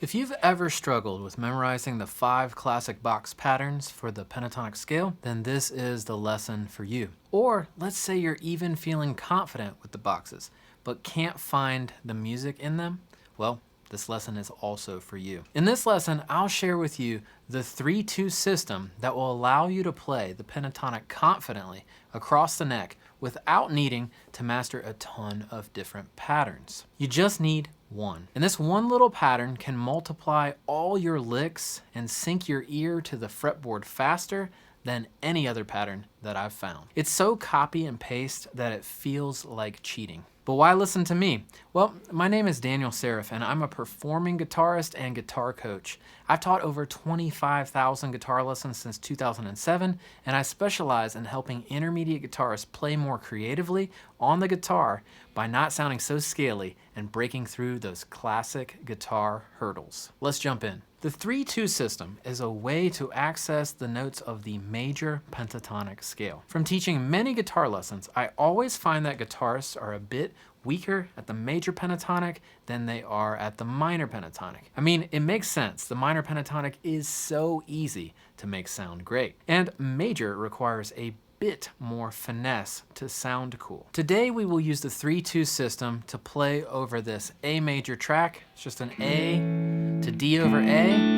If you've ever struggled with memorizing the 5 classic box patterns for the pentatonic scale, then this is the lesson for you. Or let's say you're even feeling confident with the boxes, but can't find the music in them. Well, this lesson is also for you. In this lesson, I'll share with you the 3-2 system that will allow you to play the pentatonic confidently across the neck without needing to master a ton of different patterns. You just need one. And this one little pattern can multiply all your licks and sync your ear to the fretboard faster than any other pattern that I've found. It's so copy and paste that it feels like cheating. But why listen to me? Well, my name is Daniel Seraph, and I'm a performing guitarist and guitar coach. I've taught over 25,000 guitar lessons since 2007, and I specialize in helping intermediate guitarists play more creatively on the guitar by not sounding so scaly and breaking through those classic guitar hurdles. Let's jump in. The 3-2 system is a way to access the notes of the major pentatonic scale. From teaching many guitar lessons, I always find that guitarists are a bit weaker at the major pentatonic than they are at the minor pentatonic. I mean, it makes sense. The minor pentatonic is so easy to make sound great, and major requires a bit more finesse to sound cool. Today we will use the 3-2 system to play over this A major track. It's just an A to D over A.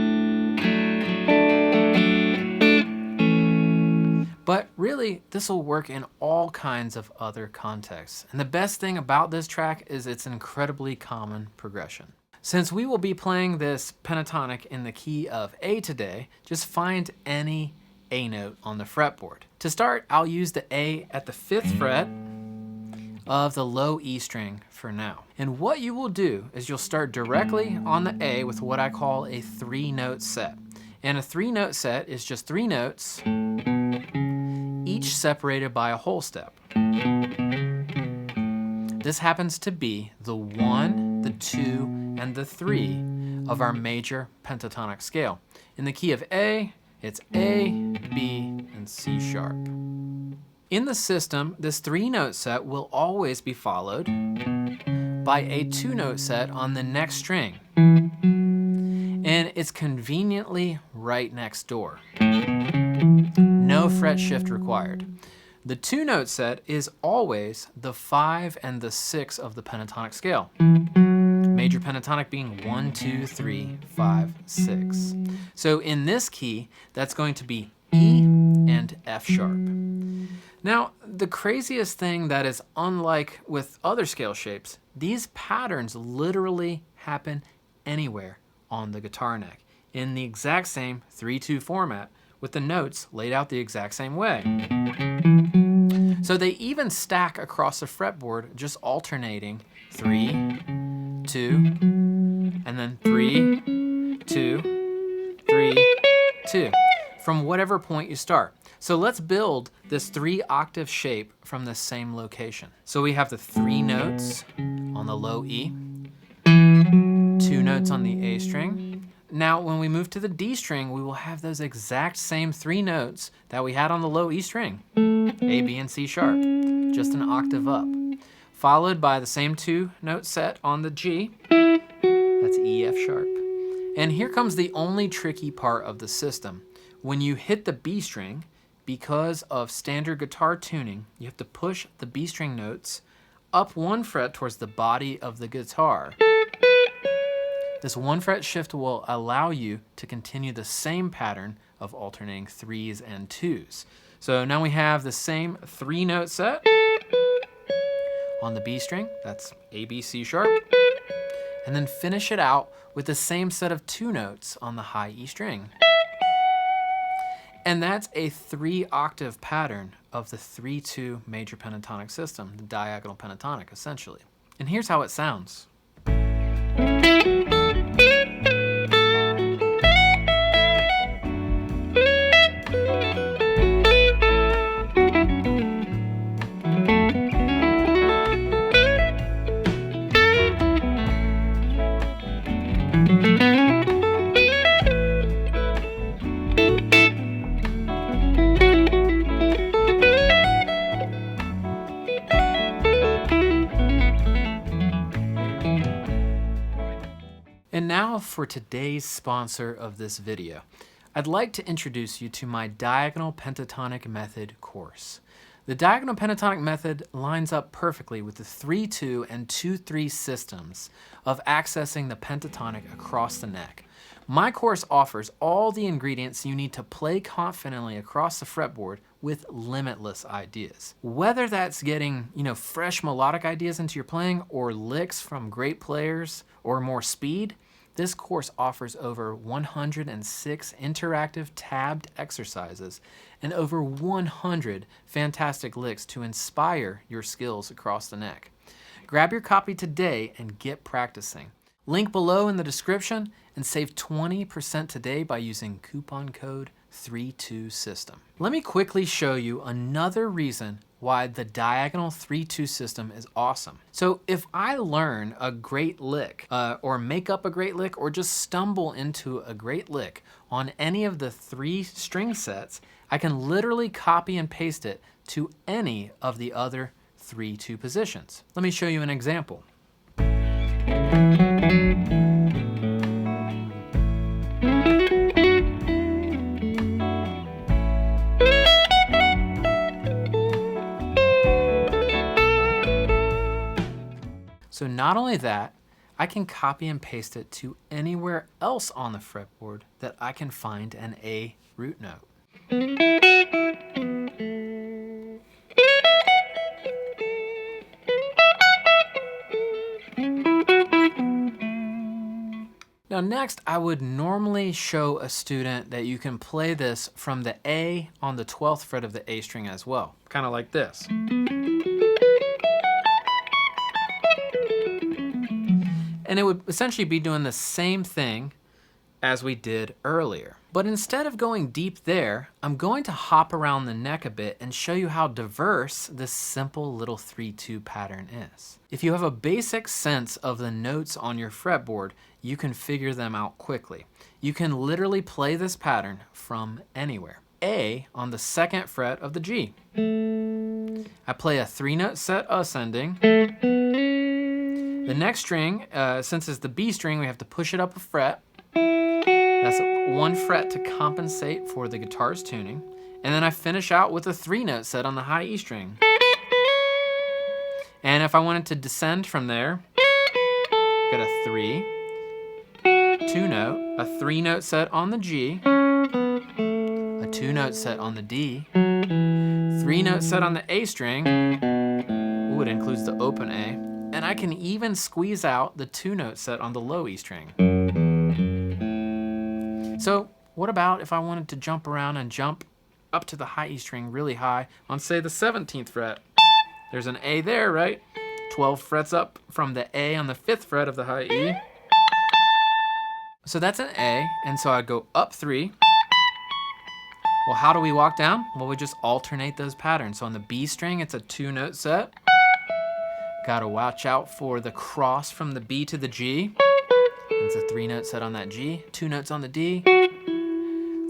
But really, this will work in all kinds of other contexts. And the best thing about this track is its incredibly common progression. Since we will be playing this pentatonic in the key of A today, just find any A note on the fretboard. To start, I'll use the A at the 5th fret of the low E string for now. And what you will do is you'll start directly on the A with what I call a 3-note set. And a 3-note set is just 3 notes, each separated by a whole step. This happens to be the 1, the 2, and the 3 of our major pentatonic scale. In the key of A, it's A, B, and C sharp. In the system, this 3-note set will always be followed by a 2-note set on the next string. And it's conveniently right next door. No fret shift required. The 2-note set is always the 5 and the 6 of the pentatonic scale. Major pentatonic being 1, 2, 3, 5, 6. So in this key, that's going to be E and F sharp. Now, the craziest thing that is unlike with other scale shapes, these patterns literally happen anywhere on the guitar neck in the exact same 3-2 format with the notes laid out the exact same way. So they even stack across the fretboard, just alternating 3, 2, and then 3, 2, 3, 2, from whatever point you start. So let's build this 3-octave shape from the same location. So we have the 3 notes on the low E, 2 notes on the A string. Now when we move to the D string, we will have those exact same 3 notes that we had on the low E string, A, B, and C sharp, just an octave up, followed by the same 2-note set on the G, that's E, F sharp. And here comes the only tricky part of the system. When you hit the B string, because of standard guitar tuning, you have to push the B string notes up 1 fret towards the body of the guitar. This 1 fret shift will allow you to continue the same pattern of alternating 3s and 2s. So now we have the same 3-note set on the B string, that's A, B, C sharp, and then finish it out with the same set of 2 notes on the high E string. And that's a 3-octave pattern of the 3-2 major pentatonic system, the diagonal pentatonic essentially. And here's how it sounds. for today's sponsor of this video. I'd like to introduce you to my Diagonal Pentatonic Method course. The Diagonal Pentatonic Method lines up perfectly with the 3-2 and 2-3 systems of accessing the pentatonic across the neck. My course offers all the ingredients you need to play confidently across the fretboard with limitless ideas. Whether that's getting, fresh melodic ideas into your playing or licks from great players or more speed, this course offers over 106 interactive tabbed exercises and over 100 fantastic licks to inspire your skills across the neck. Grab your copy today and get practicing. Link below in the description and save 20% today by using coupon code 32system. Let me quickly show you another reason why the diagonal 3-2 system is awesome. So if I learn a great lick or make up a great lick or just stumble into a great lick on any of the 3 string sets, I can literally copy and paste it to any of the other 3-2 positions. Let me show you an example. So not only that, I can copy and paste it to anywhere else on the fretboard that I can find an A root note. Now next, I would normally show a student that you can play this from the A on the 12th fret of the A string as well, kind of like this. And it would essentially be doing the same thing as we did earlier. But instead of going deep there, I'm going to hop around the neck a bit and show you how diverse this simple little 3-2 pattern is. If you have a basic sense of the notes on your fretboard, you can figure them out quickly. You can literally play this pattern from anywhere. A on the 2nd fret of the G. I play a 3-note set ascending. The next string, since it's the B string, we have to push it up a fret. That's 1 fret to compensate for the guitar's tuning. And then I finish out with a 3-note set on the high E string. And if I wanted to descend from there, got a 3, 2-note, a 3-note set on the G, a 2-note set on the D, 3-note set on the A string. Ooh, it includes the open A. And I can even squeeze out the 2-note set on the low E string. So what about if I wanted to jump around and jump up to the high E string really high on, say, the 17th fret? There's an A there, right? 12 frets up from the A on the 5th fret of the high E. So that's an A, and so I'd go up 3. Well, how do we walk down? Well, we just alternate those patterns. So on the B string, it's a 2-note set. Gotta watch out for the cross from the B to the G. It's a 3-note set on that G, 2 notes on the D,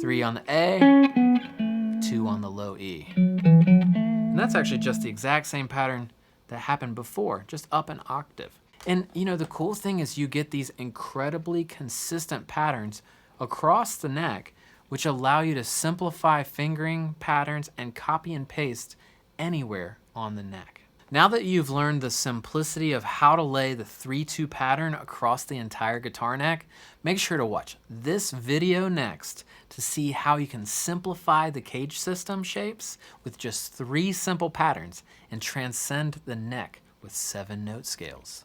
3 on the A, 2 on the low E. And that's actually just the exact same pattern that happened before, just up an octave. And the cool thing is you get these incredibly consistent patterns across the neck, which allow you to simplify fingering patterns and copy and paste anywhere on the neck. Now that you've learned the simplicity of how to lay the 3-2 pattern across the entire guitar neck, make sure to watch this video next to see how you can simplify the cage system shapes with just 3 simple patterns and transcend the neck with 7-note scales.